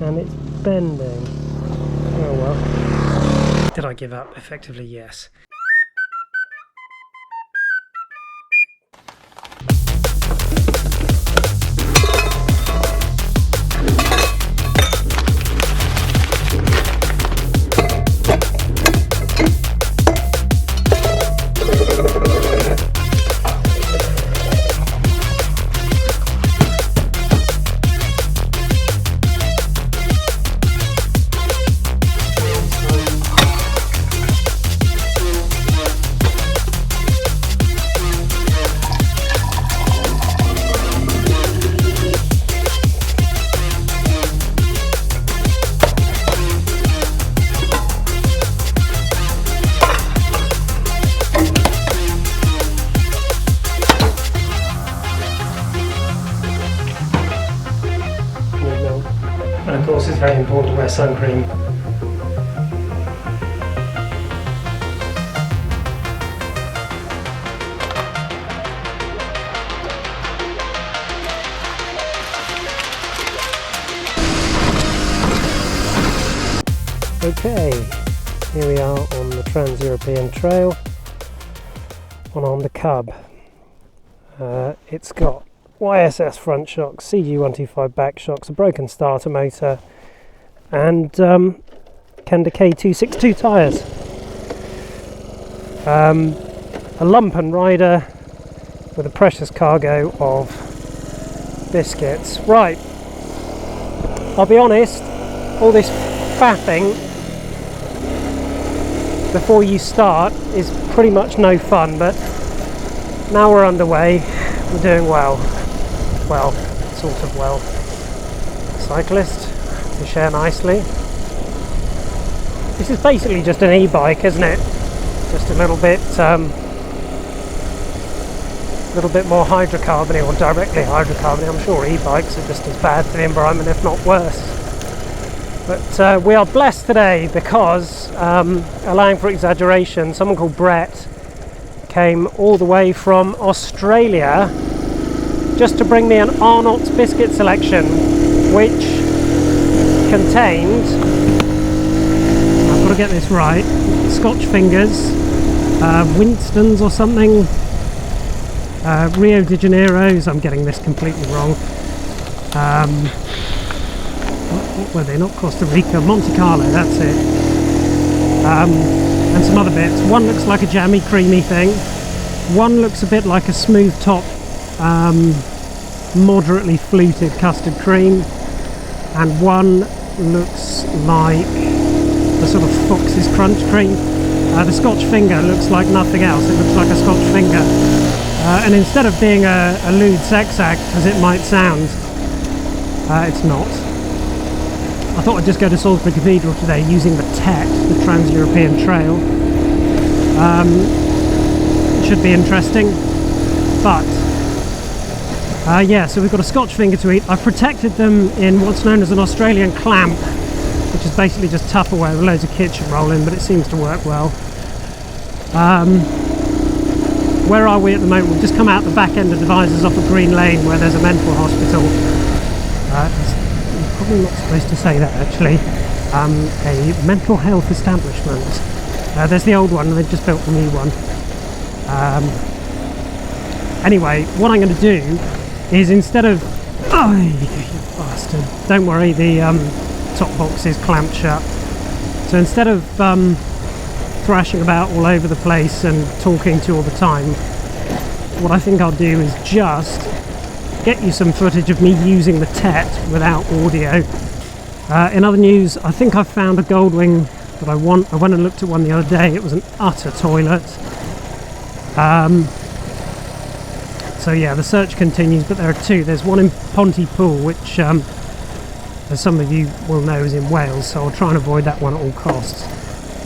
and it's bending. Oh well. Did I give up? Effectively, yes. And of course it's very important to wear sun cream. Okay, here we are on the Trans-European Trail on Honda Cub. It's got YSS front shocks, CG125 back shocks, a broken starter motor, and Kenda K262 tyres. A lumpen rider with a precious cargo of biscuits. Right, I'll be honest, all this faffing before you start is pretty much no fun, but now we're underway, we're doing well. Well, sort of well. Cyclist to share nicely. This is basically just an e-bike, isn't it? Just a little bit more hydrocarbony, or directly hydrocarbony. I'm sure e-bikes are just as bad for the environment, if not worse. But we are blessed today because, allowing for exaggeration, someone called Brett came all the way from Australia just to bring me an Arnott's biscuit selection, which contained, I've got to get this right, Scotch Fingers, Winston's or something, Rio de Janeiro's, I'm getting this completely wrong, what were they, not Costa Rica, Monte Carlo, that's it, and some other bits. One looks like a jammy creamy thing, one looks a bit like a smooth top moderately fluted custard cream, and one looks like the sort of Fox's Crunch cream. The Scotch Finger looks like nothing else, it looks like a Scotch Finger, and instead of being a lewd sex act as it might sound, it's not. I thought I'd just go to Salisbury Cathedral today using the T.E.T, the Trans-European Trail. It should be interesting, but yeah, so we've got a Scotch Finger to eat. I've protected them in what's known as an Australian clamp, which is basically just Tupperware with loads of kitchen roll in, but it seems to work well. Where are we at the moment? We've just come out the back end of Devizes off of Green Lane, where there's a mental hospital. I'm probably not supposed to say that, actually. A mental health establishment. There's the old one, and they've just built the new one. Anyway, what I'm going to do is, instead of... Oh, you bastard. Don't worry, the top box is clamped shut. So instead of thrashing about all over the place and talking to you all the time, what I think I'll do is just get you some footage of me using the T.E.T without audio. In other news, I think I've found a Goldwing that I want. I went and looked at one the other day. It was an utter toilet. So yeah, the search continues, but there are two. There's one in Pontypool, which, as some of you will know, is in Wales, so I'll try and avoid that one at all costs.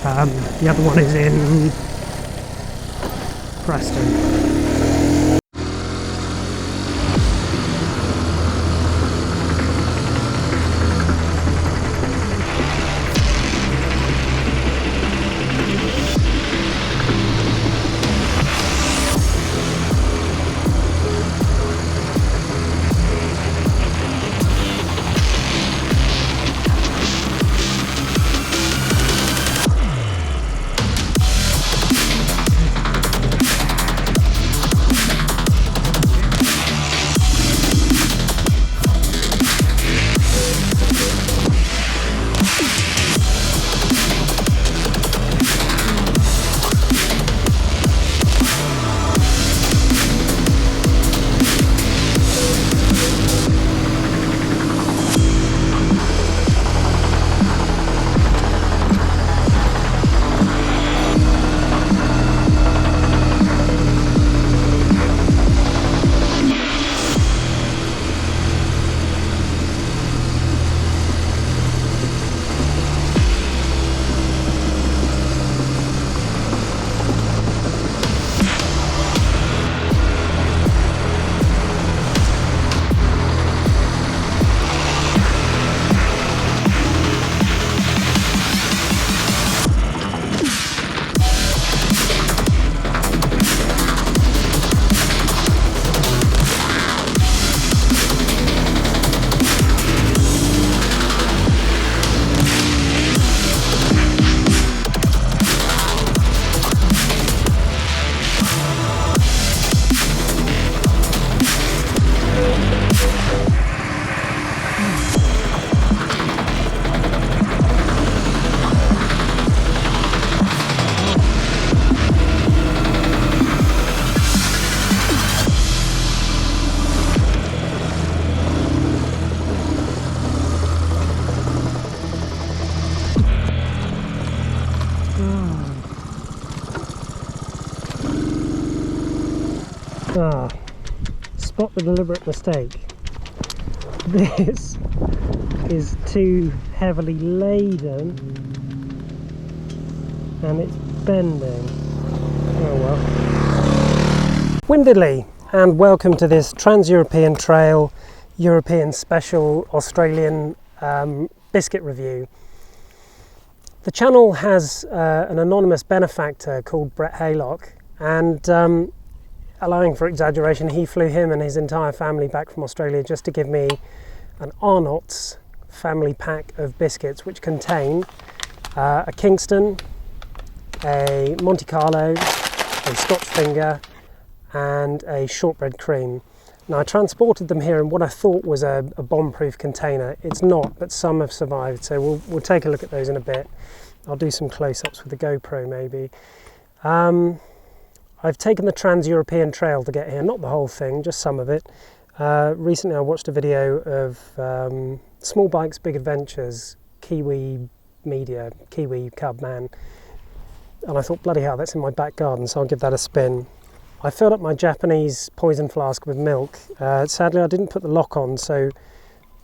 The other one is in Preston. spot the deliberate mistake. This is too heavily laden and it's bending. Oh well. Windedly, and welcome to this Trans-European Trail European Special Australian biscuit review. The channel has an anonymous benefactor called Brett Haylock, and allowing for exaggeration, he flew him and his entire family back from Australia just to give me an Arnott's family pack of biscuits, which contain a Kingston, a Monte Carlo, a Scotch finger and a shortbread cream. Now I transported them here in what I thought was a bomb-proof container. It's not, but some have survived, so we'll take a look at those in a bit. I'll do some close-ups with the GoPro maybe. I've taken the Trans-European Trail to get here, not the whole thing, just some of it. Recently I watched a video of Small Bikes, Big Adventures, Kiwi Media, Kiwi Cub Man, and I thought, bloody hell, that's in my back garden, so I'll give that a spin. I filled up my Japanese poison flask with milk. Sadly I didn't put the lock on, so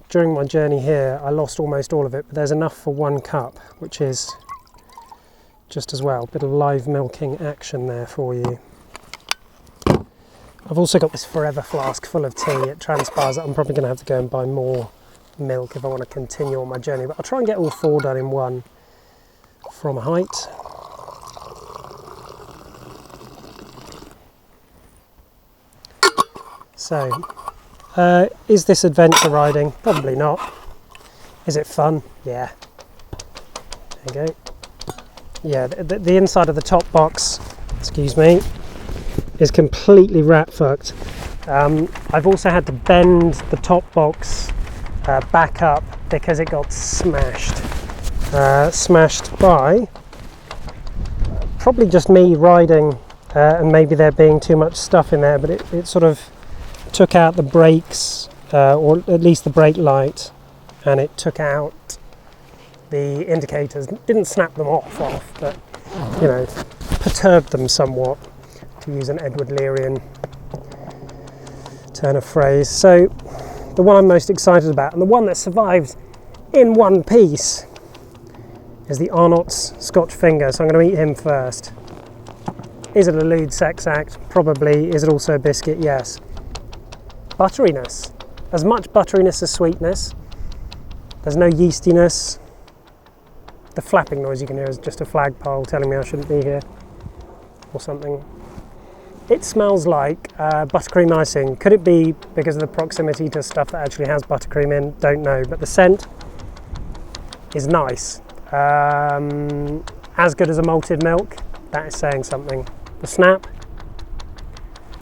during my journey here I lost almost all of it, but there's enough for 1 cup, which is just as well. Bit of live milking action there for you. I've also got this forever flask full of tea. It transpires that I'm probably going to have to go and buy more milk if I want to continue on my journey, but I'll try and get all 4 done in one from height. So, is this adventure riding? Probably not. Is it fun? Yeah. There you go. Yeah, the inside of the top box, excuse me, is completely rat fucked. I've also had to bend the top box back up because it got smashed. Smashed by probably just me riding and maybe there being too much stuff in there, but it sort of took out the brakes, or at least the brake light, and it took out the indicators. Didn't snap them off, but you know, perturbed them somewhat, to use an Edward Learyan turn of phrase. So the one I'm most excited about, and the one that survived in one piece, is the Arnott's Scotch finger. So I'm going to eat him first. Is it a lewd sex act? Probably. Is it also a biscuit? Yes. Butteriness. As much butteriness as sweetness. There's no yeastiness. The flapping noise you can hear is just a flagpole telling me I shouldn't be here, or something. It smells like buttercream icing. Could it be because of the proximity to stuff that actually has buttercream in? Don't know, but the scent is nice. As good as a malted milk. That is saying something. The snap,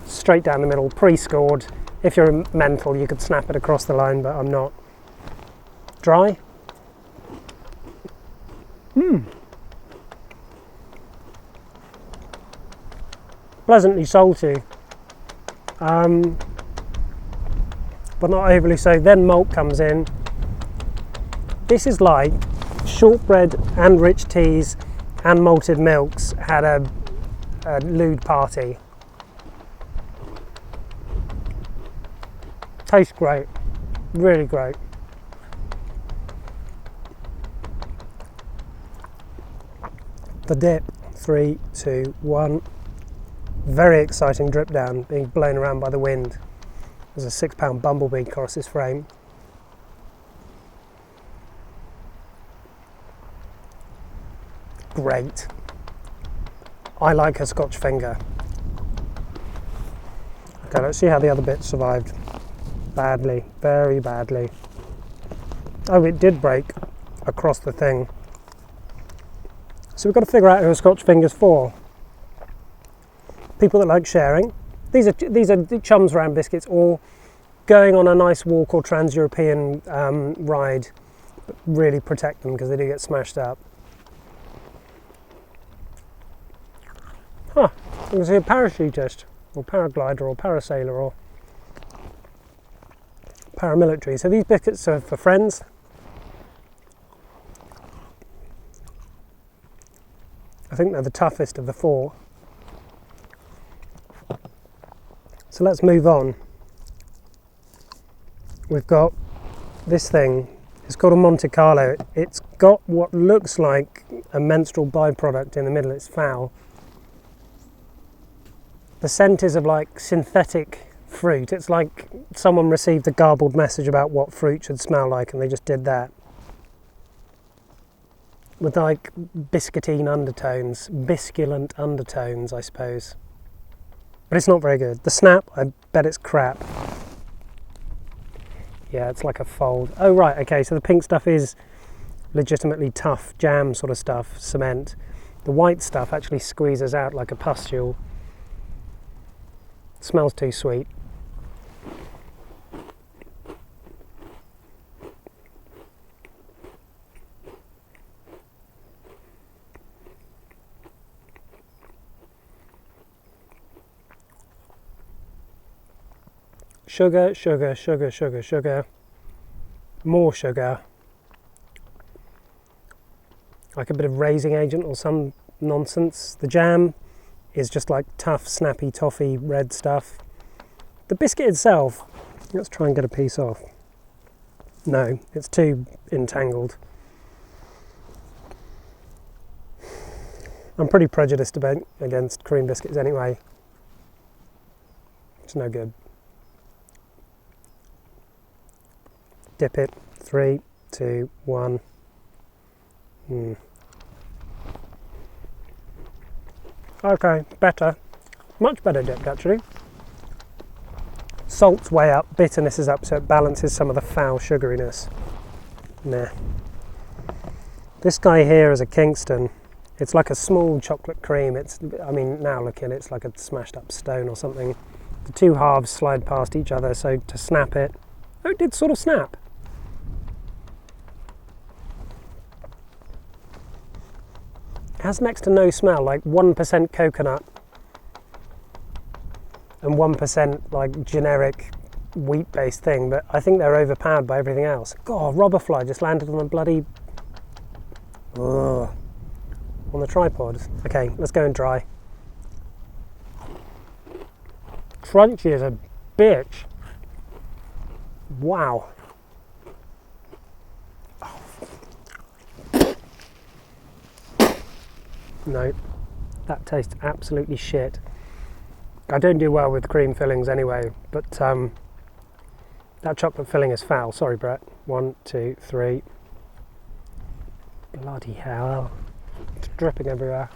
straight down the middle, pre-scored. If you're mental, you could snap it across the line, but I'm not. Dry. Pleasantly salty, but not overly so. Then malt comes in. This is like shortbread and rich teas and malted milks had a lewd party. Tastes great, really great. The dip, 3, 2, 1. Very exciting drip down, being blown around by the wind. There's a 6-pound bumblebee across this frame. Great. I like a Scotch finger. Okay, let's see how the other bit survived. Badly, very badly. Oh, it did break across the thing. So we've got to figure out who a Scotch finger's for. People that like sharing. These are chums around biscuits, or going on a nice walk or Trans-European ride. But really protect them because they do get smashed up. Huh, you can see a parachutist, or paraglider, or parasailer, or paramilitary. So these biscuits are for friends. I think they're the toughest of the 4. So let's move on. we've got this thing. It's called a Monte Carlo. It's got what looks like a menstrual byproduct in the middle. It's foul. The scent is of like synthetic fruit. It's like someone received a garbled message about what fruit should smell like and they just did that. With like biscuitine undertones, bisculant undertones, I suppose. But it's not very good. The snap, I bet it's crap. Yeah, it's like a fold. Oh right, okay, so the pink stuff is legitimately tough jam sort of stuff, cement. The white stuff actually squeezes out like a pustule. It smells too sweet. Sugar, sugar, sugar, sugar, sugar. More sugar. Like a bit of raising agent or some nonsense. The jam is just like tough, snappy, toffee, red stuff. The biscuit itself, let's try and get a piece off. No, it's too entangled. I'm pretty prejudiced against cream biscuits anyway. It's no good. Dip it. 3, 2, 1. Okay, better. Much better dipped actually. Salt's way up, bitterness is up, so it balances some of the foul sugariness. Nah. This guy here is a Kingston. It's like a small chocolate cream. I mean, now looking, it's like a smashed up stone or something. The two halves slide past each other, so to snap it, oh, it did sort of snap. It has next to no smell, like 1% coconut and 1% like generic wheat-based thing, but I think they're overpowered by everything else. God, robberfly just landed on the bloody... Ugh. On the tripod. Okay, let's go and dry. Crunchy as a bitch. Wow. No, that tastes absolutely shit. I don't do well with cream fillings anyway, but that chocolate filling is foul. Sorry, Brett. 1, 2, 3. Bloody hell. It's dripping everywhere.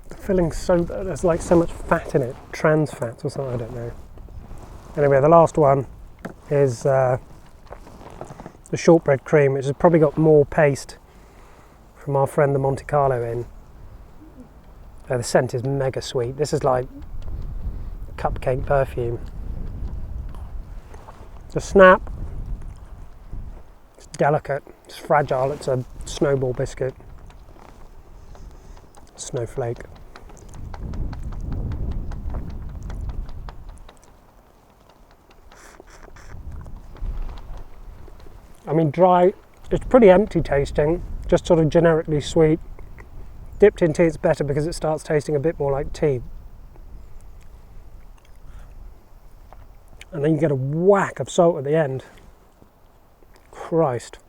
The filling's so... there's like so much fat in it. Trans fat or something, I don't know. Anyway, the last one is the shortbread cream, which has probably got more paste from our friend the Monte Carlo in. The scent is mega sweet. This is like cupcake perfume. It's a snap. It's delicate. It's fragile. It's a snowball biscuit. Snowflake. I mean, dry, it's pretty empty tasting, just sort of generically sweet. Dipped in tea, it's better because it starts tasting a bit more like tea. And then you get a whack of salt at the end. Christ.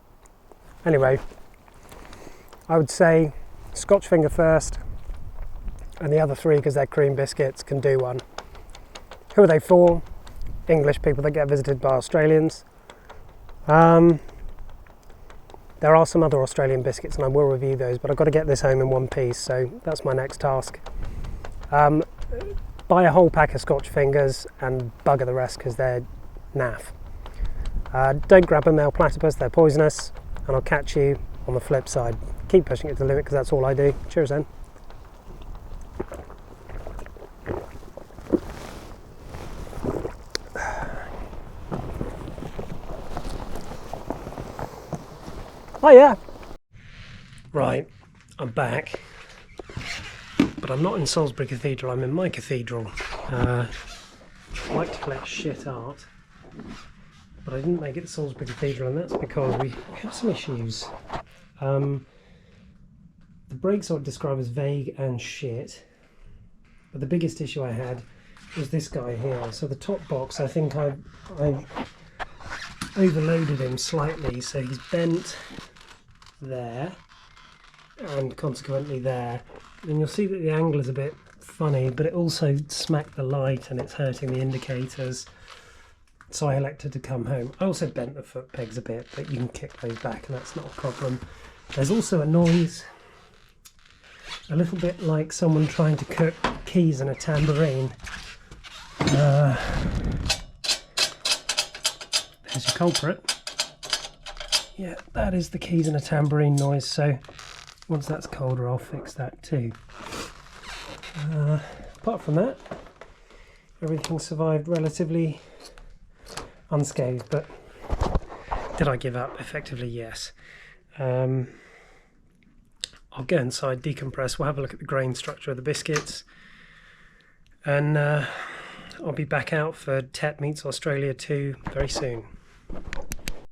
Anyway, I would say Scotch finger first, and the other three, because they're cream biscuits, can do one. Who are they for? English people that get visited by Australians. There are some other Australian biscuits and I will review those, but I've got to get this home in one piece, so that's my next task. Buy a whole pack of Scotch fingers and bugger the rest because they're naff. Don't grab a male platypus, they're poisonous, and I'll catch you on the flip side. Keep pushing it to the limit because that's all I do. Cheers then. Oh yeah. Right, I'm back, but I'm not in Salisbury Cathedral, I'm in my cathedral. I like to collect shit art, but I didn't make it to Salisbury Cathedral, and that's because we have some issues. The brakes I would describe as vague and shit, but the biggest issue I had was this guy here. So the top box, I think I overloaded him slightly, so he's bent there and consequently there, and you'll see that the angle is a bit funny, but it also smacked the light and it's hurting the indicators, so I elected to come home. I also bent the foot pegs a bit, but you can kick those back and that's not a problem. There's also a noise, a little bit like someone trying to cook keys in a tambourine. There's your culprit. Yeah, that is the keys in a tambourine noise, so once that's colder I'll fix that too. Apart from that, everything survived relatively unscathed, but did I give up? Effectively, yes. I'll go inside, decompress, we'll have a look at the grain structure of the biscuits, and I'll be back out for T.E.T meets Australia 2 very soon.